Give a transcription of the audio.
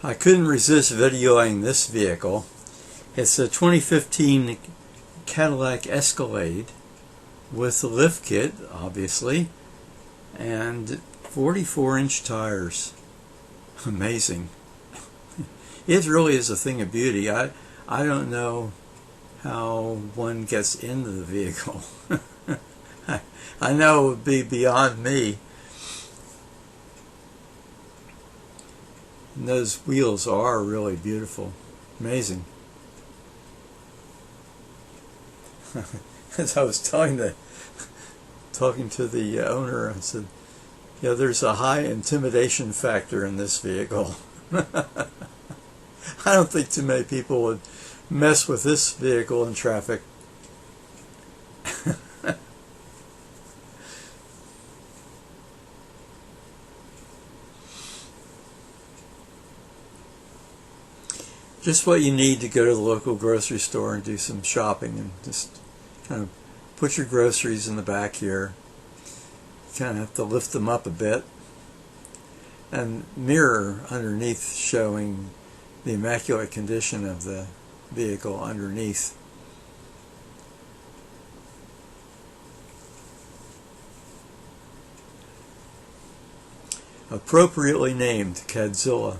I couldn't resist videoing this vehicle. It's a 2015 Cadillac Escalade with a lift kit, obviously, and 44-inch tires. Amazing. It really is a thing of beauty. I don't know how one gets into the vehicle. I know it would be beyond me. And those wheels are really beautiful. Amazing. As I was talking to the owner, I said, yeah, there's a high intimidation factor in this vehicle. I don't think too many people would mess with this vehicle in traffic. Just what you need to go to the local grocery store and do some shopping, and just kind of put your groceries in the back here. You kind of have to lift them up a bit, and mirror underneath showing the immaculate condition of the vehicle underneath. Appropriately named Cadzilla.